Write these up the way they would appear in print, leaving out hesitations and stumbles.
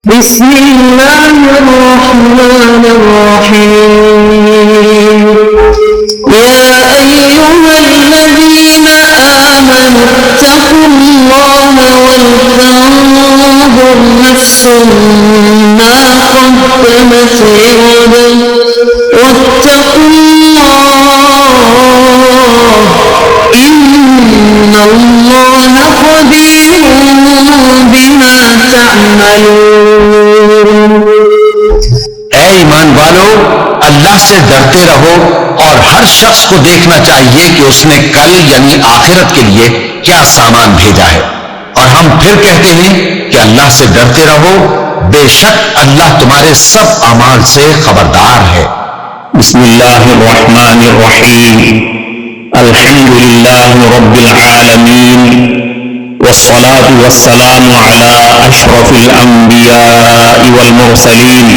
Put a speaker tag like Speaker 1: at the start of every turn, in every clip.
Speaker 1: بسم الله الرحمن الرحيم يا أيها الذين آمنوا اتقوا الله ولتنظر نفس ما قدمت لغد واتقوا الله إن الله خبير بما تعملون۔
Speaker 2: اے ایمان والو، اللہ سے ڈرتے رہو اور ہر شخص کو دیکھنا چاہیے کہ اس نے کل یعنی آخرت کے لیے کیا سامان بھیجا ہے، اور ہم پھر کہتے ہیں کہ اللہ سے ڈرتے رہو، بے شک اللہ تمہارے سب اعمال سے خبردار ہے۔
Speaker 3: بسم اللہ الرحمن الرحیم، الحمد للہ رب العالمین، والصلاة والسلام على اشرف الانبیاء والمرسلین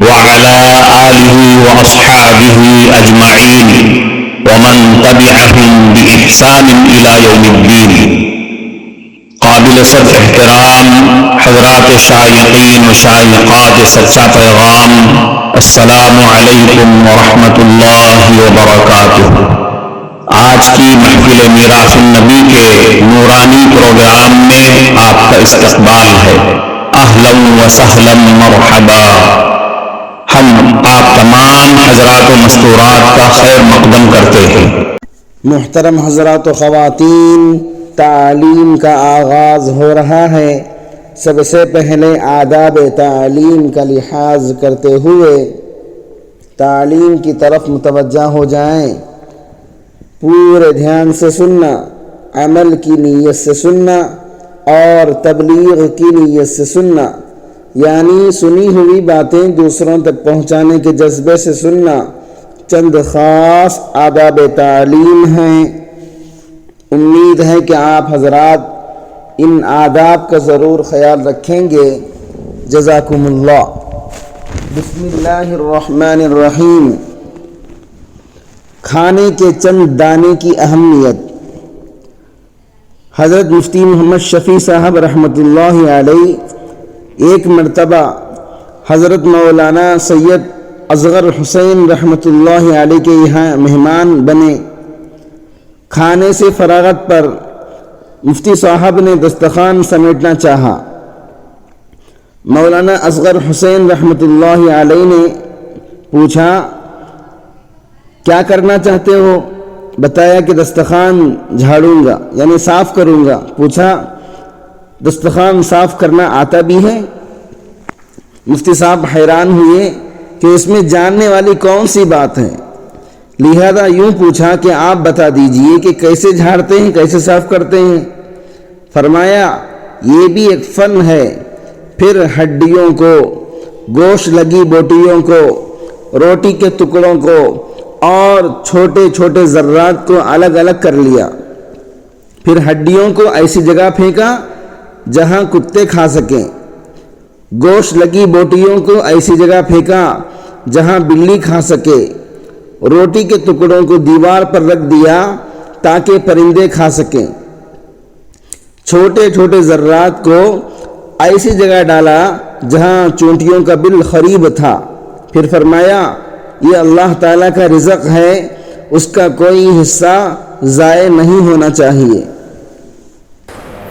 Speaker 3: وعلى آلہ واصحابہ اجمعین ومن تبعہم بإحسان الى یوم الدین۔ قابل صد احترام حضرات شائقین و شائقات سچا پیغام، السلام علیکم ورحمۃ اللہ وبرکاتہ۔ آج کی محفل میراث النبی کے نورانی پروگرام میں آپ کا استقبال ہے۔ اہلا و سہلا مرحبا۔ ہم آپ تمام حضرات و مستورات کا خیر مقدم کرتے ہیں۔
Speaker 4: محترم حضرات و خواتین، تعلیم کا آغاز ہو رہا ہے۔ سب سے پہلے آداب تعلیم کا لحاظ کرتے ہوئے تعلیم کی طرف متوجہ ہو جائیں۔ پورے دھیان سے سننا، عمل کی نیت سے سننا اور تبلیغ کی نیت سے سننا، یعنی سنی ہوئی باتیں دوسروں تک پہنچانے کے جذبے سے سننا۔ چند خاص آداب تعلیم ہیں، امید ہے کہ آپ حضرات ان آداب کا ضرور خیال رکھیں گے۔ جزاکم اللہ۔ بسم اللہ الرحمن الرحیم۔ کھانے کے چند دانے کی اہمیت۔ حضرت مفتی محمد شفیع صاحب رحمۃ اللہ علیہ ایک مرتبہ حضرت مولانا سید اصغر حسین رحمۃ اللہ علیہ کے یہاں مہمان بنے۔ کھانے سے فراغت پر مفتی صاحب نے دسترخوان سمیٹنا چاہا۔ مولانا اصغر حسین رحمۃ اللہ علیہ نے پوچھا، کیا کرنا چاہتے ہو؟ بتایا کہ دسترخوان جھاڑوں گا یعنی صاف کروں گا۔ پوچھا، دسترخوان صاف کرنا آتا بھی ہے؟ مفتی صاحب حیران ہوئے کہ اس میں جاننے والی کون سی بات ہے، لہذا یوں پوچھا کہ آپ بتا دیجئے کہ کیسے جھاڑتے ہیں، کیسے صاف کرتے ہیں؟ فرمایا، یہ بھی ایک فن ہے۔ پھر ہڈیوں کو، گوشت لگی بوٹیوں کو، روٹی کے ٹکڑوں کو اور چھوٹے چھوٹے ذرات کو الگ الگ کر لیا۔ پھر ہڈیوں کو ایسی جگہ پھینکا جہاں کتے کھا سکیں، گوشت لگی بوٹیوں کو ایسی جگہ پھینکا جہاں بلی کھا سکے، روٹی کے ٹکڑوں کو دیوار پر رکھ دیا تاکہ پرندے کھا سکیں، چھوٹے چھوٹے ذرات کو ایسی جگہ ڈالا جہاں چونٹیوں کا بالخریب تھا۔ پھر فرمایا، یہ اللہ تعالیٰ کا رزق ہے، اس کا کوئی حصہ ضائع نہیں ہونا چاہیے۔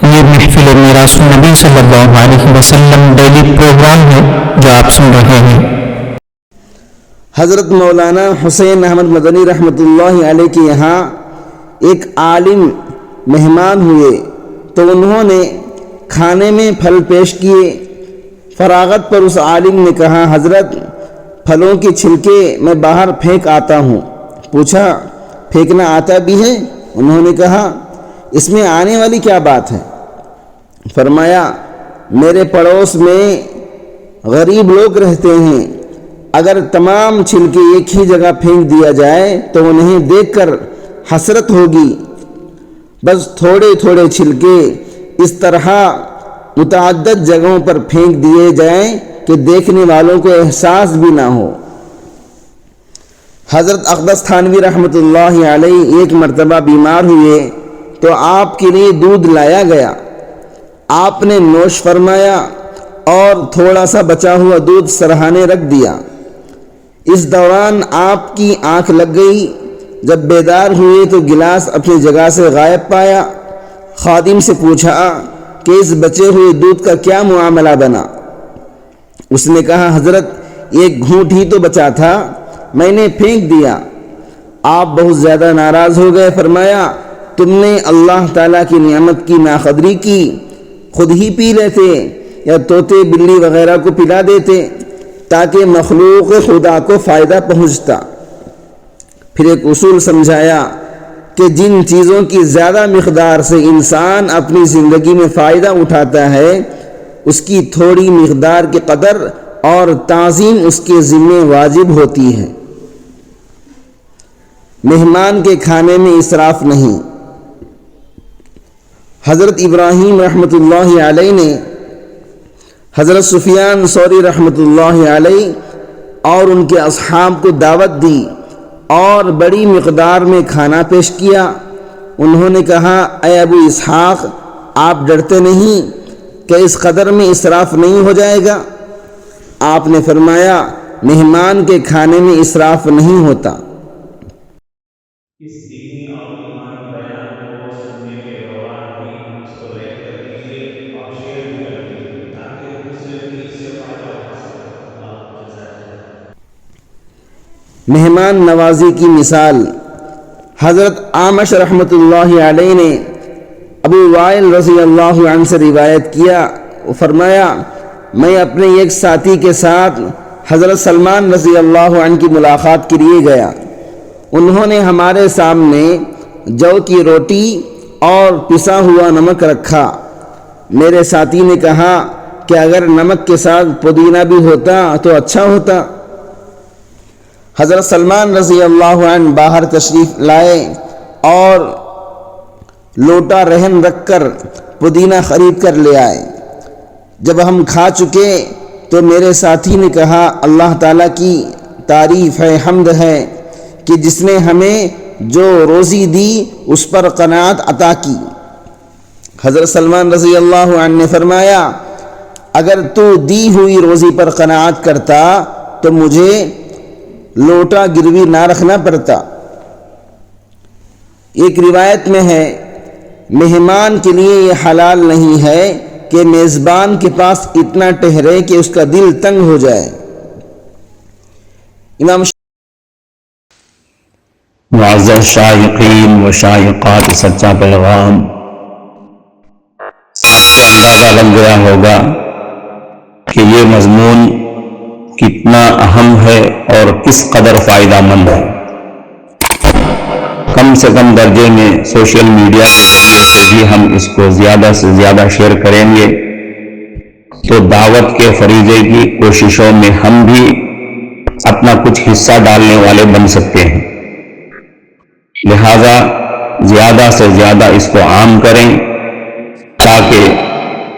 Speaker 5: یہ محفل میراث النبی صلی اللہ علیہ وسلم ڈیلی پروگرام ہے جو آپ سن رہے ہیں۔
Speaker 4: حضرت مولانا حسین احمد مدنی رحمۃ اللہ علیہ کے یہاں ایک عالم مہمان ہوئے تو انہوں نے کھانے میں پھل پیش کیے۔ فراغت پر اس عالم نے کہا، حضرت پھلوں کی چھلکے میں باہر پھینک آتا ہوں۔ پوچھا، پھینکنا آتا بھی ہے؟ انہوں نے کہا، اس میں آنے والی کیا بات ہے؟ فرمایا، میرے پڑوس میں غریب لوگ رہتے ہیں، اگر تمام چھلکے ایک ہی جگہ پھینک دیا جائے تو انہیں دیکھ کر حسرت ہوگی۔ بس تھوڑے تھوڑے چھلکے اس طرح متعدد جگہوں پر پھینک دیے جائیں کہ دیکھنے والوں کو احساس بھی نہ ہو۔ حضرت اقدس تھانوی رحمۃ اللہ علیہ ایک مرتبہ بیمار ہوئے تو آپ کے لیے دودھ لایا گیا۔ آپ نے نوش فرمایا اور تھوڑا سا بچا ہوا دودھ سرہانے رکھ دیا۔ اس دوران آپ کی آنکھ لگ گئی۔ جب بیدار ہوئے تو گلاس اپنی جگہ سے غائب پایا۔ خادم سے پوچھا کہ اس بچے ہوئے دودھ کا کیا معاملہ بنا؟ اس نے کہا حضرت ایک گھونٹ ہی تو بچا تھا، میں نے پھینک دیا۔ آپ بہت زیادہ ناراض ہو گئے۔ فرمایا تم نے اللہ تعالیٰ کی نعمت کی ناقدری کی، خود ہی پی لیتے یا طوطے بلی وغیرہ کو پلا دیتے تاکہ مخلوق خدا کو فائدہ پہنچتا۔ پھر ایک اصول سمجھایا کہ جن چیزوں کی زیادہ مقدار سے انسان اپنی زندگی میں فائدہ اٹھاتا ہے اس کی تھوڑی مقدار کی قدر اور تعظیم اس کے ذمہ واجب ہوتی ہے۔ مہمان کے کھانے میں اسراف نہیں۔ حضرت ابراہیم رحمۃ اللہ علیہ نے حضرت سفیان ثوری رحمۃ اللہ علیہ اور ان کے اصحاب کو دعوت دی اور بڑی مقدار میں کھانا پیش کیا۔ انہوں نے کہا اے ابو اسحاق، آپ ڈرتے نہیں کہ اس قدر میں اسراف نہیں ہو جائے گا؟ آپ نے فرمایا مہمان کے کھانے میں اسراف نہیں ہوتا۔
Speaker 3: اس دینی اور ایمانی بیان کو سننے کے دوران بھی اس کو لائک کر دیجئے اور شیئر بھی کر دیجئے تاکہ دوسرے بھی اس سے فائدہ اٹھا سکیں۔ اللہ جزاک خیر۔
Speaker 4: مہمان نوازی کی مثال۔ حضرت اعمش رحمۃ اللہ علیہ نے ابو وائل رضی اللہ عنہ سے روایت کیا، وہ فرمایا میں اپنے ایک ساتھی کے ساتھ حضرت سلمان رضی اللہ عنہ کی ملاقات کے لیے گیا۔ انہوں نے ہمارے سامنے جو کی روٹی اور پسا ہوا نمک رکھا۔ میرے ساتھی نے کہا کہ اگر نمک کے ساتھ پودینہ بھی ہوتا تو اچھا ہوتا۔ حضرت سلمان رضی اللہ عنہ باہر تشریف لائے اور لوٹا رہن رکھ کر پودینہ خرید کر لے آئے۔ جب ہم کھا چکے تو میرے ساتھی نے کہا اللہ تعالیٰ کی تعریف ہے، حمد ہے کہ جس نے ہمیں جو روزی دی اس پر قناعت عطا کی۔ حضرت سلمان رضی اللہ عنہ نے فرمایا اگر تو دی ہوئی روزی پر قناعت کرتا تو مجھے لوٹا گروی نہ رکھنا پڑتا۔ ایک روایت میں ہے مہمان کے لیے یہ حلال نہیں ہے کہ میزبان کے پاس اتنا ٹہرے کہ اس کا دل تنگ ہو جائے۔ امام
Speaker 3: معزز شائقین و شائقات سچا پیغام، آپ کو اندازہ لگ گیا ہوگا کہ یہ مضمون کتنا اہم ہے اور کس قدر فائدہ مند ہے۔ کم سے کم درجے میں سوشل میڈیا کے ذریعے سے بھی ہم اس کو زیادہ سے زیادہ شیئر کریں گے تو دعوت کے فریضے کی کوششوں میں ہم بھی اپنا کچھ حصہ ڈالنے والے بن سکتے ہیں۔ لہذا زیادہ سے زیادہ اس کو عام کریں تاکہ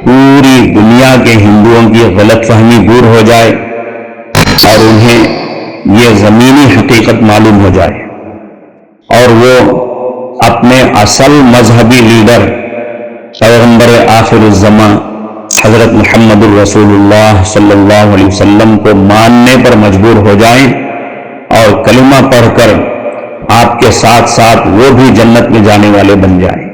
Speaker 3: پوری دنیا کے ہندوؤں کی غلط فہمی دور ہو جائے اور انہیں یہ زمینی حقیقت معلوم ہو جائے اور وہ اپنے اصل مذہبی لیڈر پیغمبر آخر الزماں حضرت محمد الرسول اللہ صلی اللہ علیہ وسلم کو ماننے پر مجبور ہو جائیں اور کلمہ پڑھ کر آپ کے ساتھ ساتھ وہ بھی جنت میں جانے والے بن جائیں۔